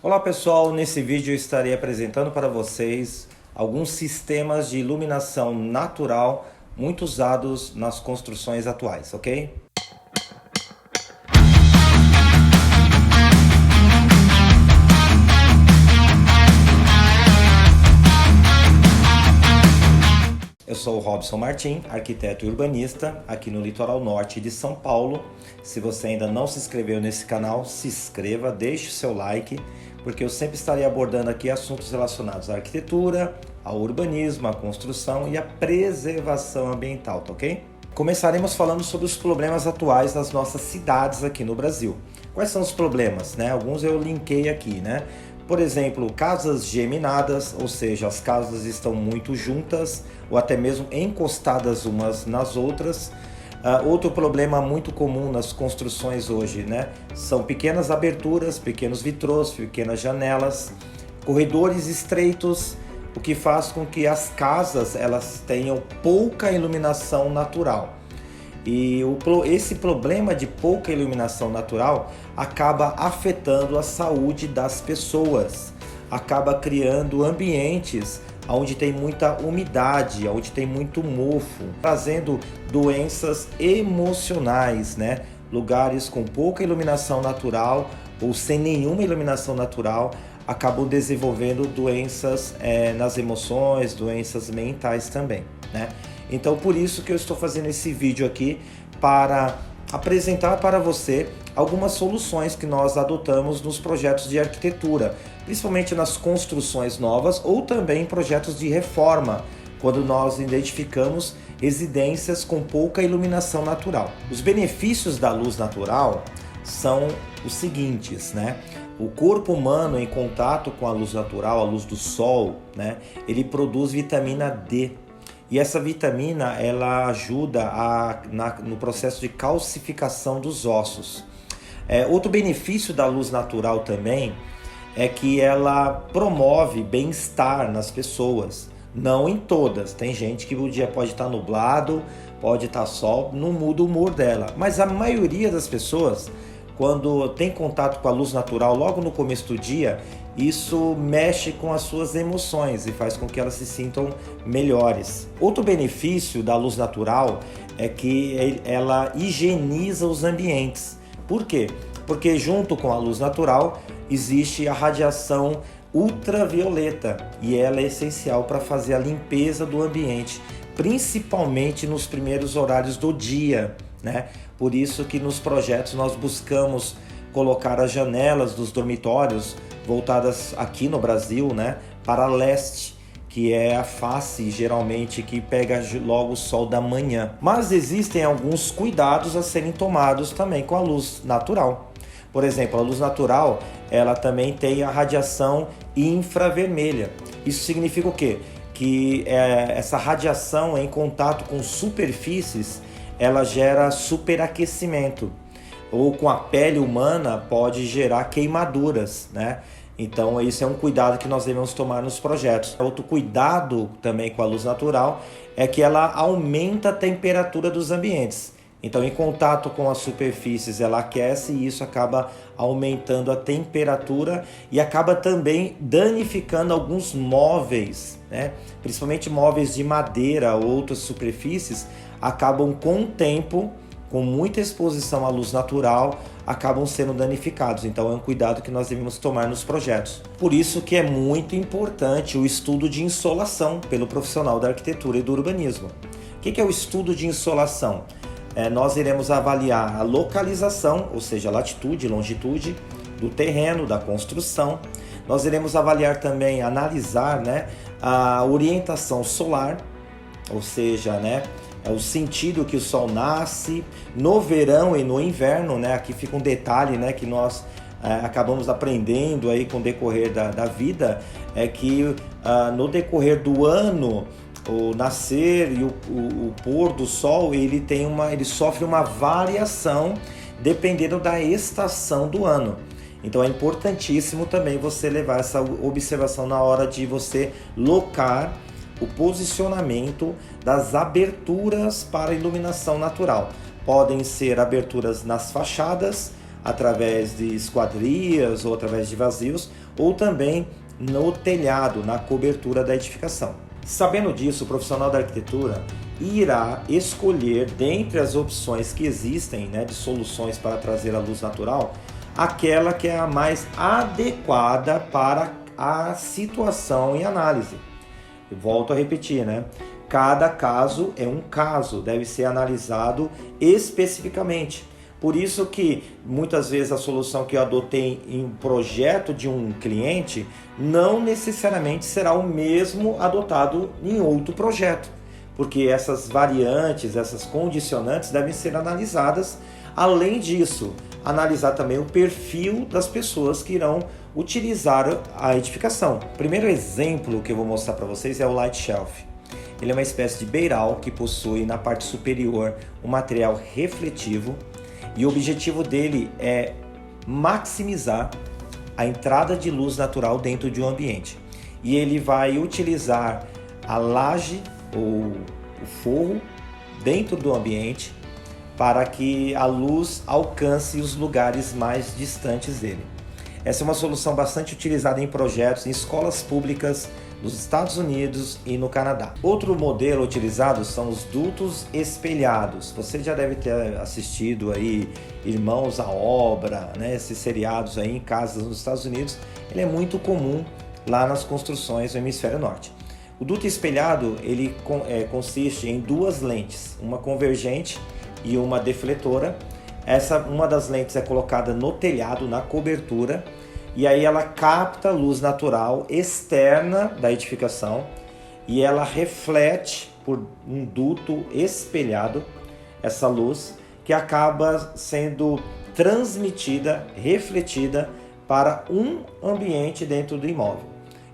Olá pessoal, nesse vídeo eu estarei apresentando para vocês alguns sistemas de iluminação natural muito usados nas construções atuais, ok? Eu sou o Robson Martim, arquiteto e urbanista, aqui no litoral norte de São Paulo. Se você ainda não se inscreveu nesse canal, se inscreva, deixe o seu like, porque eu sempre estarei abordando aqui assuntos relacionados à arquitetura, ao urbanismo, à construção e à preservação ambiental, tá ok? Começaremos falando sobre os problemas atuais das nossas cidades aqui no Brasil. Quais são os problemas, né? Alguns eu linkei aqui, né? Por exemplo, casas geminadas, ou seja, as casas estão muito juntas ou até mesmo encostadas umas nas outras. Outro problema muito comum nas construções hoje, né, são pequenas aberturas, pequenos vitrôs, pequenas janelas, corredores estreitos, o que faz com que as casas elas tenham pouca iluminação natural. E esse problema de pouca iluminação natural acaba afetando a saúde das pessoas, acaba criando ambientes onde tem muita umidade, onde tem muito mofo, trazendo doenças emocionais, né? Lugares com pouca iluminação natural ou sem nenhuma iluminação natural acabam desenvolvendo doenças nas emoções, doenças mentais também, né? Então por isso que eu estou fazendo esse vídeo aqui para apresentar para você algumas soluções que nós adotamos nos projetos de arquitetura, principalmente nas construções novas ou também em projetos de reforma, quando nós identificamos residências com pouca iluminação natural. Os benefícios da luz natural são os seguintes, né? O corpo humano em contato com a luz natural, a luz do sol, né? Ele produz vitamina D. E essa vitamina ela ajuda no processo de calcificação dos ossos. Outro benefício da luz natural também é que ela promove bem-estar nas pessoas. Não em todas, tem gente que o dia pode estar nublado, pode estar sol, não muda o humor dela. Mas a maioria das pessoas, quando tem contato com a luz natural logo no começo do dia, isso mexe com as suas emoções e faz com que elas se sintam melhores. Outro benefício da luz natural é que ela higieniza os ambientes. Por quê? Porque junto com a luz natural existe a radiação ultravioleta e ela é essencial para fazer a limpeza do ambiente, principalmente nos primeiros horários do dia, né? Por isso que nos projetos nós buscamos colocar as janelas dos dormitórios voltadas aqui no Brasil, né, para leste, que é a face geralmente que pega logo o sol da manhã. Mas existem alguns cuidados a serem tomados também com a luz natural. Por exemplo, a luz natural, ela também tem a radiação infravermelha. Isso significa o quê? Que essa radiação em contato com superfícies, ela gera superaquecimento. Ou com a pele humana pode gerar queimaduras, né? Então isso é um cuidado que nós devemos tomar nos projetos. Outro cuidado também com a luz natural é que ela aumenta a temperatura dos ambientes. Então em contato com as superfícies ela aquece e isso acaba aumentando a temperatura e acaba também danificando alguns móveis, né? Principalmente móveis de madeira ou outras superfícies acabam com o tempo, com muita exposição à luz natural, acabam sendo danificados. Então é um cuidado que nós devemos tomar nos projetos. Por isso que é muito importante o estudo de insolação pelo profissional da arquitetura e do urbanismo. O que é o estudo de insolação? Nós iremos avaliar a localização, ou seja, a latitude e longitude do terreno, da construção. Nós iremos avaliar também, analisar, né, a orientação solar, ou seja, né, o sentido que o sol nasce no verão e no inverno, né? Aqui fica um detalhe, né, que nós acabamos aprendendo aí com o decorrer da vida, é que no decorrer do ano, o nascer e o pôr do sol, ele sofre uma variação dependendo da estação do ano. Então é importantíssimo também você levar essa observação na hora de você locar o posicionamento das aberturas para iluminação natural. Podem ser aberturas nas fachadas, através de esquadrias ou através de vazios, ou também no telhado, na cobertura da edificação. Sabendo disso, o profissional da arquitetura irá escolher, dentre as opções que existem, de soluções para trazer a luz natural, aquela que é a mais adequada para a situação em análise. Eu volto a repetir, Cada caso é um caso, deve ser analisado especificamente. Por isso que muitas vezes a solução que eu adotei em um projeto de um cliente não necessariamente será o mesmo adotado em outro projeto, porque essas variantes, essas condicionantes devem ser analisadas. Além disso, analisar também o perfil das pessoas que irão utilizar a edificação. O primeiro exemplo que eu vou mostrar para vocês é o Light Shelf. Ele é uma espécie de beiral que possui na parte superior um material refletivo, e o objetivo dele é maximizar a entrada de luz natural dentro de um ambiente. E ele vai utilizar a laje ou o forro dentro do ambiente para que a luz alcance os lugares mais distantes dele. Essa é uma solução bastante utilizada em projetos em escolas públicas nos Estados Unidos e no Canadá. Outro modelo utilizado são os dutos espelhados. Você já deve ter assistido aí Irmãos à Obra, esses seriados aí em casas nos Estados Unidos. Ele é muito comum lá nas construções do hemisfério norte. O duto espelhado ele consiste em duas lentes, uma convergente e uma defletora. Uma das lentes é colocada no telhado, na cobertura, e aí ela capta luz natural externa da edificação e ela reflete por um duto espelhado essa luz que acaba sendo transmitida, refletida para um ambiente dentro do imóvel.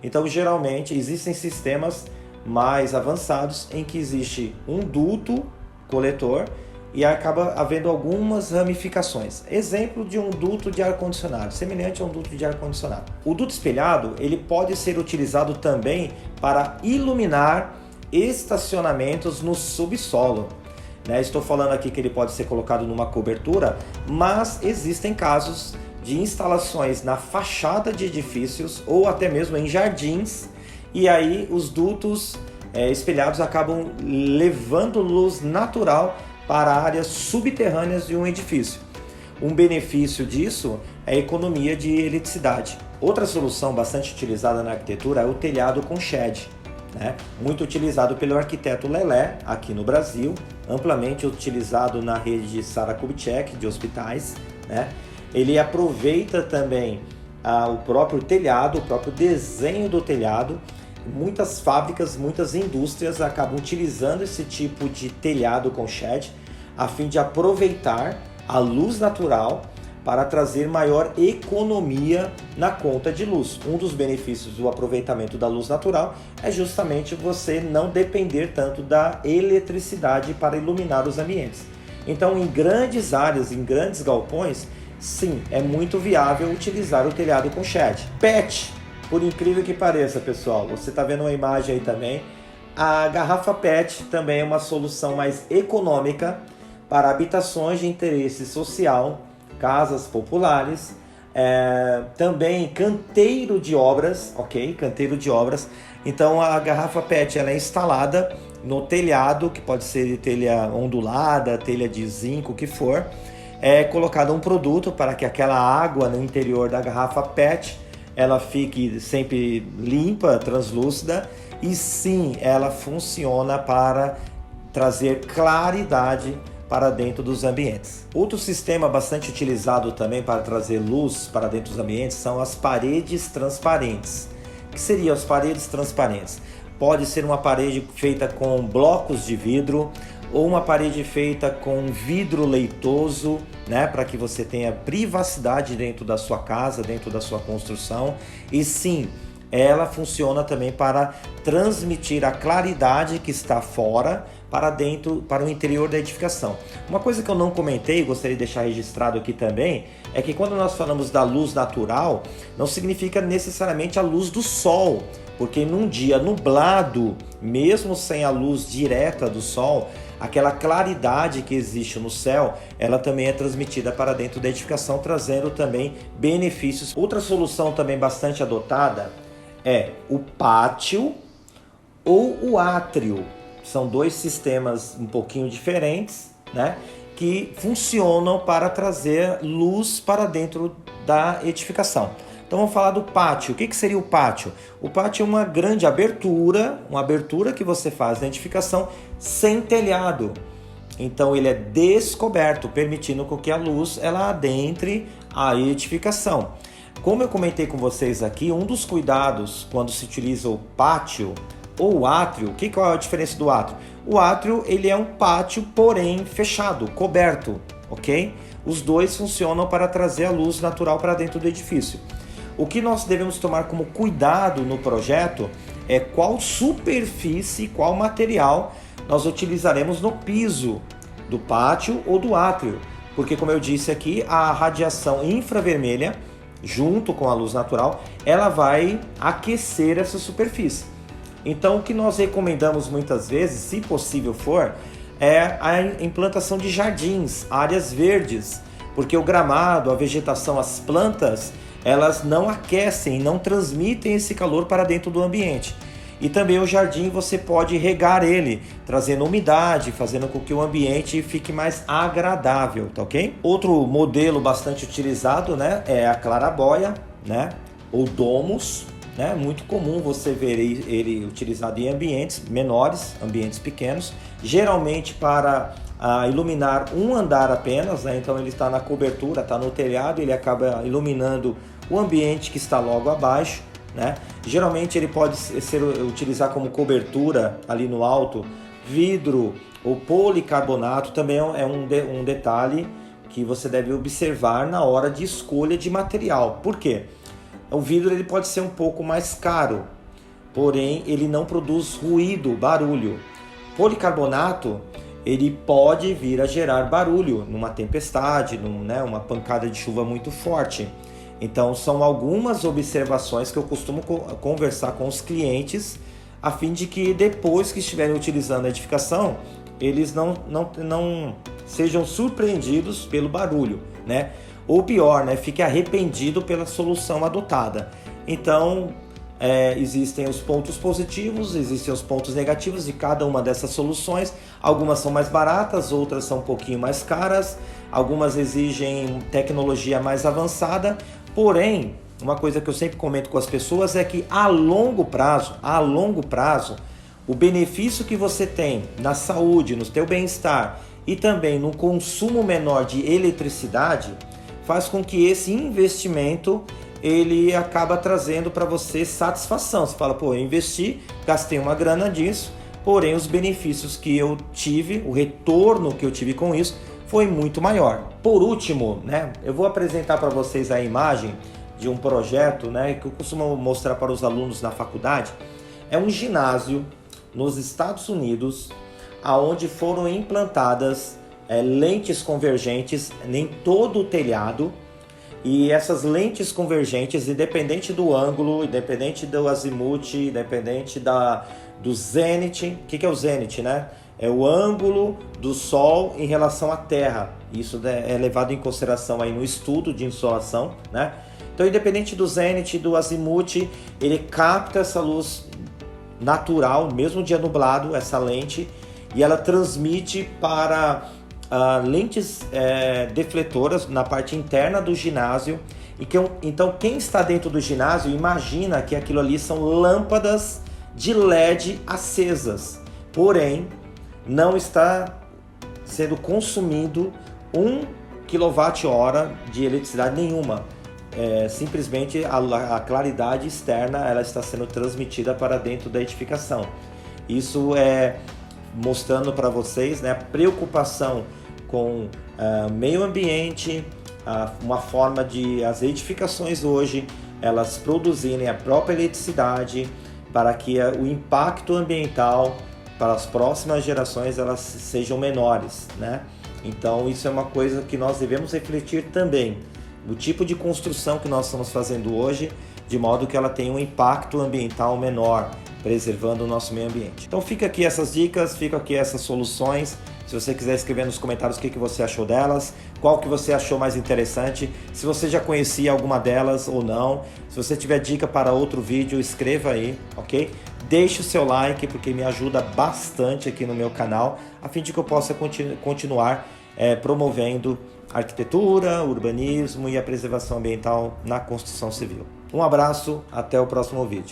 Então, geralmente, existem sistemas mais avançados em que existe um duto coletor e acaba havendo algumas ramificações. Exemplo de um duto de ar-condicionado, semelhante a um duto de ar-condicionado. O duto espelhado ele pode ser utilizado também para iluminar estacionamentos no subsolo. Estou falando aqui que ele pode ser colocado numa cobertura, mas existem casos de instalações na fachada de edifícios ou até mesmo em jardins, e aí os dutos espelhados acabam levando luz natural para áreas subterrâneas de um edifício. Um benefício disso é a economia de eletricidade. Outra solução bastante utilizada na arquitetura é o telhado com shed, muito utilizado pelo arquiteto Lelé aqui no Brasil, amplamente utilizado na rede de Sara Kubitschek de hospitais. Ele aproveita também o próprio telhado, o próprio desenho do telhado. Muitas fábricas, muitas indústrias acabam utilizando esse tipo de telhado com shed a fim de aproveitar a luz natural para trazer maior economia na conta de luz. Um dos benefícios do aproveitamento da luz natural é justamente você não depender tanto da eletricidade para iluminar os ambientes. Então, em grandes áreas, em grandes galpões, sim, é muito viável utilizar o telhado com shed. PET, por incrível que pareça, pessoal, você está vendo uma imagem aí também. A garrafa PET também é uma solução mais econômica para habitações de interesse social, casas populares, também canteiro de obras, ok? Canteiro de obras. Então a garrafa PET ela é instalada no telhado, que pode ser telha ondulada, telha de zinco, o que for. É colocado um produto para que aquela água no interior da garrafa PET ela fique sempre limpa, translúcida, e sim, ela funciona para trazer claridade para dentro dos ambientes. Outro sistema bastante utilizado também para trazer luz para dentro dos ambientes são as paredes transparentes. O que seriam as paredes transparentes? Pode ser uma parede feita com blocos de vidro ou uma parede feita com vidro leitoso, para que você tenha privacidade dentro da sua casa, dentro da sua construção. E sim, ela funciona também para transmitir a claridade que está fora para dentro, para o interior da edificação. Uma coisa que eu não comentei, gostaria de deixar registrado aqui também, é que quando nós falamos da luz natural, não significa necessariamente a luz do sol, porque num dia nublado, mesmo sem a luz direta do sol, aquela claridade que existe no céu, ela também é transmitida para dentro da edificação, trazendo também benefícios. Outra solução também bastante adotada é o pátio ou o átrio. São dois sistemas um pouquinho diferentes, né, que funcionam para trazer luz para dentro da edificação. Então vamos falar do pátio. O que seria o pátio? O pátio é uma grande abertura, que você faz na edificação sem telhado. Então ele é descoberto, permitindo com que a luz ela adentre a edificação. Como eu comentei com vocês aqui, um dos cuidados quando se utiliza o pátio ou o átrio, qual é a diferença do átrio? O átrio ele é um pátio, porém fechado, coberto, ok? Os dois funcionam para trazer a luz natural para dentro do edifício. O que nós devemos tomar como cuidado no projeto é qual superfície, qual material nós utilizaremos no piso do pátio ou do átrio, porque como eu disse aqui, a radiação infravermelha, junto com a luz natural, ela vai aquecer essa superfície. Então o que nós recomendamos muitas vezes, se possível for, é a implantação de jardins, áreas verdes, porque o gramado, a vegetação, as plantas, elas não aquecem, não transmitem esse calor para dentro do ambiente. E também o jardim você pode regar ele, trazendo umidade, fazendo com que o ambiente fique mais agradável, tá ok? Outro modelo bastante utilizado, né, é a claraboia, né, ou domus, né, muito comum você ver ele utilizado em ambientes menores, ambientes pequenos, geralmente para iluminar um andar apenas, né? Então ele está na cobertura, está no telhado, ele acaba iluminando o ambiente que está logo abaixo, né? Geralmente ele pode utilizar como cobertura ali no alto vidro ou policarbonato, também é um detalhe que você deve observar na hora de escolha de material. Por quê? O vidro ele pode ser um pouco mais caro, porém ele não produz ruído, barulho. Policarbonato ele pode vir a gerar barulho numa tempestade, uma pancada de chuva muito forte. Então são algumas observações que eu costumo conversar com os clientes, a fim de que depois que estiverem utilizando a edificação, eles não sejam surpreendidos pelo barulho, né? Ou pior, né? Fique arrependido pela solução adotada. Então existem os pontos positivos, existem os pontos negativos de cada uma dessas soluções. Algumas são mais baratas, outras são um pouquinho mais caras, algumas exigem tecnologia mais avançada, porém, uma coisa que eu sempre comento com as pessoas é que a longo prazo, o benefício que você tem na saúde, no teu bem-estar e também no consumo menor de eletricidade, faz com que esse investimento ele acaba trazendo para você satisfação. Você fala, pô, eu investi, gastei uma grana disso, porém os benefícios que eu tive, o retorno que eu tive com isso foi muito maior. Por último, né, eu vou apresentar para vocês a imagem de um projeto, né, que eu costumo mostrar para os alunos na faculdade. É um ginásio nos Estados Unidos, aonde foram implantadas lentes convergentes em todo o telhado. E essas lentes convergentes, independente do ângulo, independente do azimuth, independente do zênite. O que é o zênite, né? É o ângulo do Sol em relação à Terra. Isso é levado em consideração aí no estudo de insolação, né? Então, independente do zênite, do azimuth, ele capta essa luz natural, mesmo dia nublado, essa lente, e ela transmite para lentes defletoras na parte interna do ginásio. Então quem está dentro do ginásio imagina que aquilo ali são lâmpadas de LED acesas, porém não está sendo consumido 1 kWh de eletricidade nenhuma. Simplesmente a claridade externa ela está sendo transmitida para dentro da edificação. Isso é mostrando para vocês, né, a preocupação com meio ambiente, uma forma de as edificações hoje elas produzirem a própria eletricidade para que o impacto ambiental para as próximas gerações elas sejam menores, né? Então isso é uma coisa que nós devemos refletir também, o tipo de construção que nós estamos fazendo hoje, de modo que ela tenha um impacto ambiental menor, preservando o nosso meio ambiente. Então fica aqui essas dicas, fica aqui essas soluções Se você quiser escrever nos comentários o que você achou delas, qual que você achou mais interessante, se você já conhecia alguma delas ou não. Se você tiver dica para outro vídeo, escreva aí, ok? Deixe o seu like, porque me ajuda bastante aqui no meu canal, a fim de que eu possa continuar promovendo arquitetura, urbanismo e a preservação ambiental na construção civil. Um abraço, até o próximo vídeo.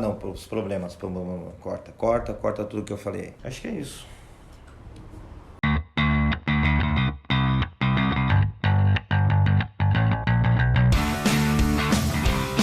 Não, os problemas. Corta tudo que eu falei. Acho que é isso.